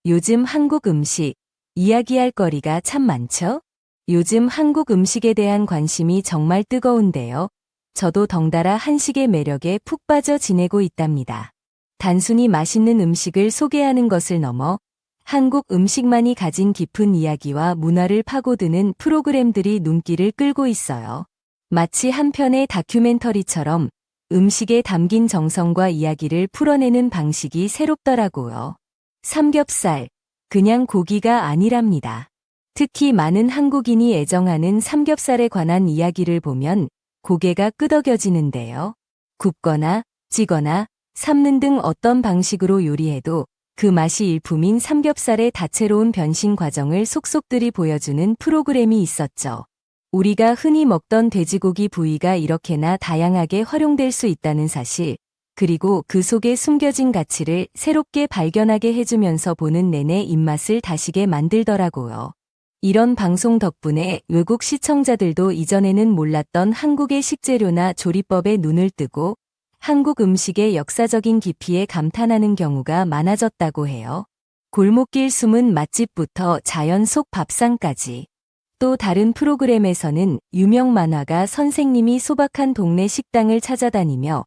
요즘 한국 음식, 이야기할 거리가 참 많죠? 요즘 한국 음식에 대한 관심이 정말 뜨거운데요. 저도 덩달아 한식의 매력에 푹 빠져 지내고 있답니다. 단순히 맛있는 음식을 소개하는 것을 넘어 한국 음식만이 가진 깊은 이야기와 문화를 파고드는 프로그램들이 눈길을 끌고 있어요. 마치 한 편의 다큐멘터리처럼 음식에 담긴 정성과 이야기를 풀어내는 방식이 새롭더라고요. 삼겹살, 그냥 고기가 아니랍니다. 특히 많은 한국인이 애정하는 삼겹살에 관한 이야기를 보면 고개가 끄덕여지는데요. 굽거나 찌거나 삶는 등 어떤 방식으로 요리해도 그 맛이 일품인 삼겹살의 다채로운 변신 과정을 속속들이 보여주는 프로그램이 있었죠. 우리가 흔히 먹던 돼지고기 부위가 이렇게나 다양하게 활용될 수 있다는 사실, 그리고 그 속에 숨겨진 가치를 새롭게 발견하게 해주면서 보는 내내 입맛을 다시게 만들더라고요. 이런 방송 덕분에 외국 시청자들도 이전에는 몰랐던 한국의 식재료나 조리법에 눈을 뜨고 한국 음식의 역사적인 깊이에 감탄하는 경우가 많아졌다고 해요. 골목길 숨은 맛집부터 자연 속 밥상까지. 또 다른 프로그램에서는 유명 만화가 선생님이 소박한 동네 식당을 찾아다니며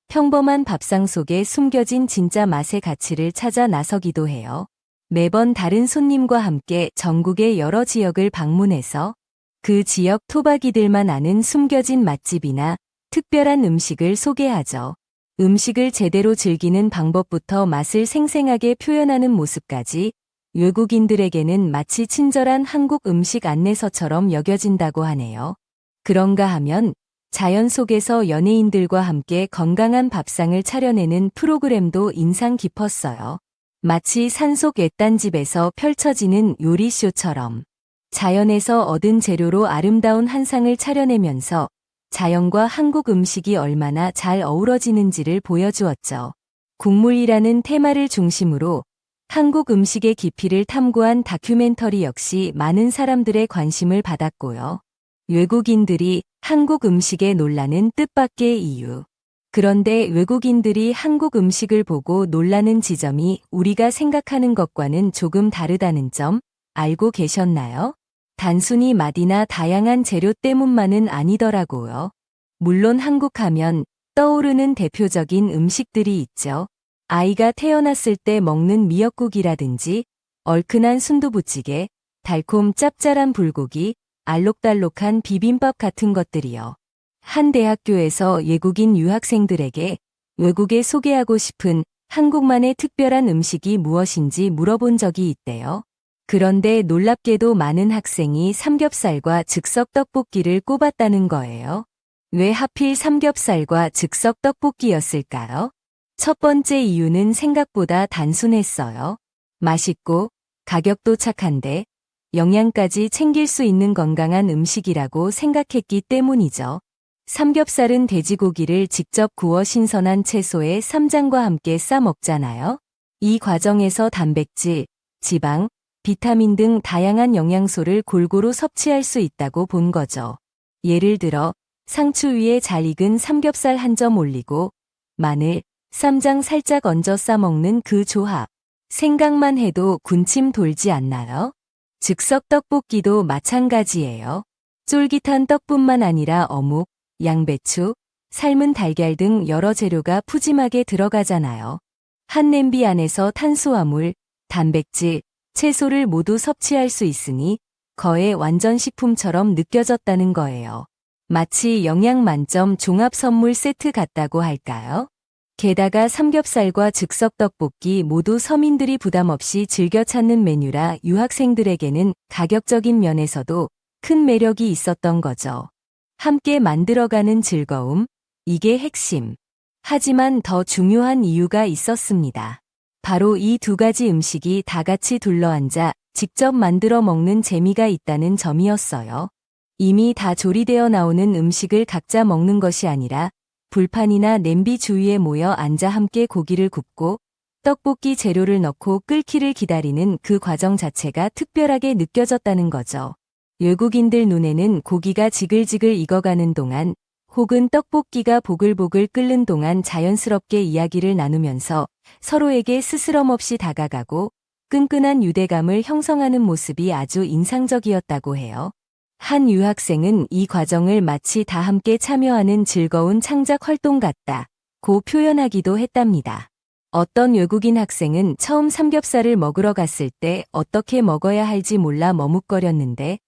평범한 밥상 속에 숨겨진 진짜 맛의 가치를 찾아 나서기도 해요. 매번 다른 손님과 함께 전국의 여러 지역을 방문해서 그 지역 토박이들만 아는 숨겨진 맛집이나 특별한 음식을 소개하죠. 음식을 제대로 즐기는 방법부터 맛을 생생하게 표현하는 모습까지 외국인들에게는 마치 친절한 한국 음식 안내서처럼 여겨진다고 하네요. 그런가 하면 자연 속에서 연예인들과 함께 건강한 밥상을 차려내는 프로그램도 인상 깊었어요. 마치 산속 옅단집에서 펼쳐지는 요리쇼처럼 자연에서 얻은 재료로 아름다운 한상을 차려내면서 자연과 한국 음식이 얼마나 잘 어우러지는지를 보여주었죠. 국물이라는 테마를 중심으로 한국 음식의 깊이를 탐구한 다큐멘터리 역시 많은 사람들의 관심을 받았고요. 외국인들이 한국 음식에 놀라는 뜻밖의 이유. 그런데 외국인들이 한국 음식을 보고 놀라는 지점이 우리가 생각하는 것과는 조금 다르다는 점 알고 계셨나요? 단순히 맛이나 다양한 재료 때문만은 아니더라고요. 물론 한국 하면 떠오르는 대표적인 음식들이 있죠. 아이가 태어났을 때 먹는 미역국이라든지 얼큰한 순두부찌개, 달콤 짭짤한 불고기, 알록달록한 비빔밥 같은 것들이요. 한 대학교에서 외국인 유학생들에게 외국에 소개하고 싶은 한국만의 특별한 음식이 무엇인지 물어본 적이 있대요. 그런데 놀랍게도 많은 학생이 삼겹살과 즉석 떡볶이를 꼽았다는 거예요. 왜 하필 삼겹살과 즉석 떡볶이였을까요? 첫 번째 이유는 생각보다 단순했어요. 맛있고 가격도 착한데 영양까지 챙길 수 있는 건강한 음식이라고 생각했기 때문이죠. 삼겹살은 돼지고기를 직접 구워 신선한 채소의 쌈장과 함께 싸 먹잖아요. 이 과정에서 단백질, 지방, 비타민 등 다양한 영양소를 골고루 섭취할 수 있다고 본 거죠. 예를 들어 상추 위에 잘 익은 삼겹살 한 점 올리고 마늘, 쌈장 살짝 얹어 싸 먹는 그 조합. 생각만 해도 군침 돌지 않나요? 즉석 떡볶이도 마찬가지예요. 쫄깃한 떡뿐만 아니라 어묵, 양배추, 삶은 달걀 등 여러 재료가 푸짐하게 들어가잖아요. 한 냄비 안에서 탄수화물, 단백질, 채소를 모두 섭취할 수 있으니 거의 완전 식품처럼 느껴졌다는 거예요. 마치 영양 만점 종합 선물 세트 같다고 할까요? 게다가 삼겹살과 즉석 떡볶이 모두 서민들이 부담 없이 즐겨 찾는 메뉴라 유학생들에게는 가격적인 면에서도 큰 매력이 있었던 거죠. 함께 만들어가는 즐거움, 이게 핵심. 하지만 더 중요한 이유가 있었습니다. 바로 이 두 가지 음식이 다 같이 둘러앉아 직접 만들어 먹는 재미가 있다는 점이었어요. 이미 다 조리되어 나오는 음식을 각자 먹는 것이 아니라 불판이나 냄비 주위에 모여 앉아 함께 고기를 굽고 떡볶이 재료를 넣고 끓기를 기다리는 그 과정 자체가 특별하게 느껴졌다는 거죠. 외국인들 눈에는 고기가 지글지글 익어가는 동안 혹은 떡볶이가 보글보글 끓는 동안 자연스럽게 이야기를 나누면서 서로에게 스스럼 없이 다가가고 끈끈한 유대감을 형성하는 모습이 아주 인상적이었다고 해요. 한 유학생은 이 과정을 마치 다 함께 참여하는 즐거운 창작 활동 같다고 표현하기도 했답니다. 어떤 외국인 학생은 처음 삼겹살을 먹으러 갔을 때 어떻게 먹어야 할지 몰라 머뭇거렸는데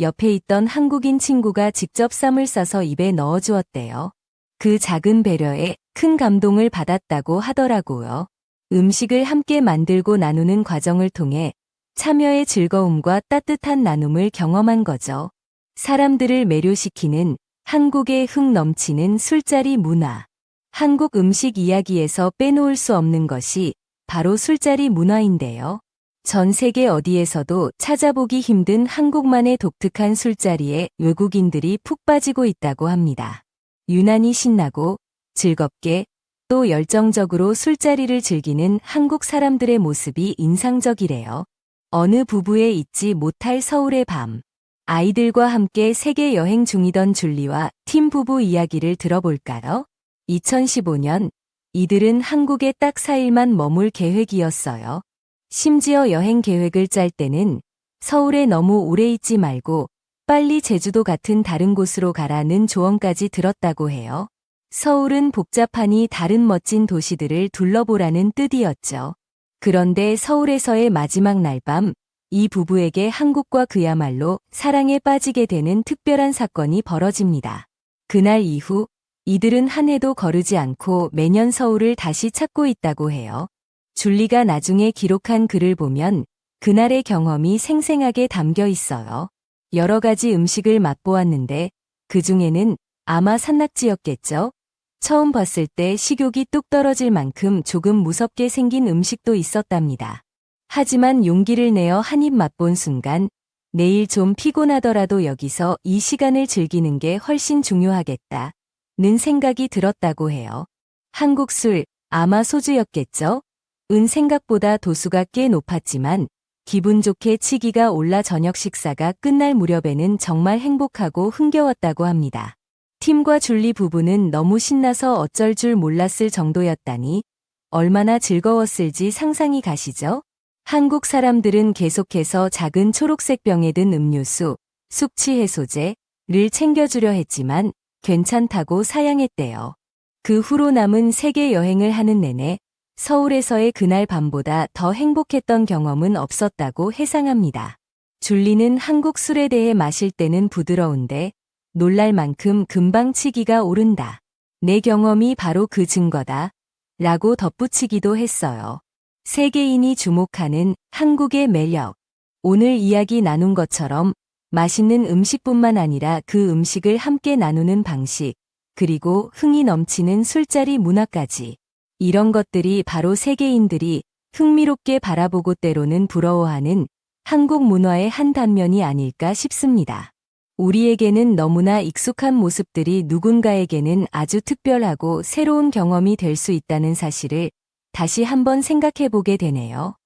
옆에 있던 한국인 친구가 직접 쌈을 싸서 입에 넣어주었대요. 그 작은 배려에 큰 감동을 받았다고 하더라고요. 음식을 함께 만들고 나누는 과정을 통해 참여의 즐거움과 따뜻한 나눔을 경험한 거죠. 사람들을 매료시키는 한국의 흥 넘치는 술자리 문화. 한국 음식 이야기에서 빼놓을 수 없는 것이 바로 술자리 문화인데요. 전 세계 어디에서도 찾아보기 힘든 한국만의 독특한 술자리에 외국인들이 푹 빠지고 있다고 합니다. 유난히 신나고 즐겁게 또 열정적으로 술자리를 즐기는 한국 사람들의 모습이 인상적이래요. 어느 부부의 잊지 못할 서울의 밤. 아이들과 함께 세계 여행 중이던 줄리와 팀 부부 이야기를 들어볼까요? 2015년 이들은 한국에 딱 4일만 머물 계획이었어요. 심지어 여행 계획을 짤 때는 서울에 너무 오래 있지 말고 빨리 제주도 같은 다른 곳으로 가라는 조언까지 들었다고 해요. 서울은 복잡하니 다른 멋진 도시들을 둘러보라는 뜻이었죠. 그런데 서울에서의 마지막 날 밤, 이 부부에게 한국과 그야말로 사랑에 빠지게 되는 특별한 사건이 벌어집니다. 그날 이후 이들은 한 해도 거르지 않고 매년 서울을 다시 찾고 있다고 해요. 줄리가 나중에 기록한 글을 보면 그날의 경험이 생생하게 담겨 있어요. 여러 가지 음식을 맛보았는데 그 중에는 아마 산낙지였겠죠? 처음 봤을 때 식욕이 뚝 떨어질 만큼 조금 무섭게 생긴 음식도 있었답니다. 하지만 용기를 내어 한 입 맛본 순간 내일 좀 피곤하더라도 여기서 이 시간을 즐기는 게 훨씬 중요하겠다는 생각이 들었다고 해요. 한국 술, 아마 소주였겠죠? 은 생각보다 도수가 꽤 높았지만 기분 좋게 치기가 올라 저녁 식사가 끝날 무렵에는 정말 행복하고 흥겨웠다고 합니다. 팀과 줄리 부부는 너무 신나서 어쩔 줄 몰랐을 정도였다니 얼마나 즐거웠을지 상상이 가시죠? 한국 사람들은 계속해서 작은 초록색 병에 든 음료수, 숙취 해소제를 챙겨주려 했지만 괜찮다고 사양했대요. 그 후로 남은 세계 여행을 하는 내내 서울에서의 그날 밤보다 더 행복했던 경험은 없었다고 해상합니다. 줄리는 한국 술에 대해 마실 때는 부드러운데 놀랄 만큼 금방 치기가 오른다. 내 경험이 바로 그 증거다. 라고 덧붙이기도 했어요. 세계인이 주목하는 한국의 매력. 오늘 이야기 나눈 것처럼 맛있는 음식뿐만 아니라 그 음식을 함께 나누는 방식, 그리고 흥이 넘치는 술자리 문화까지. 이런 것들이 바로 세계인들이 흥미롭게 바라보고 때로는 부러워하는 한국 문화의 한 단면이 아닐까 싶습니다. 우리에게는 너무나 익숙한 모습들이 누군가에게는 아주 특별하고 새로운 경험이 될 수 있다는 사실을 다시 한번 생각해 보게 되네요.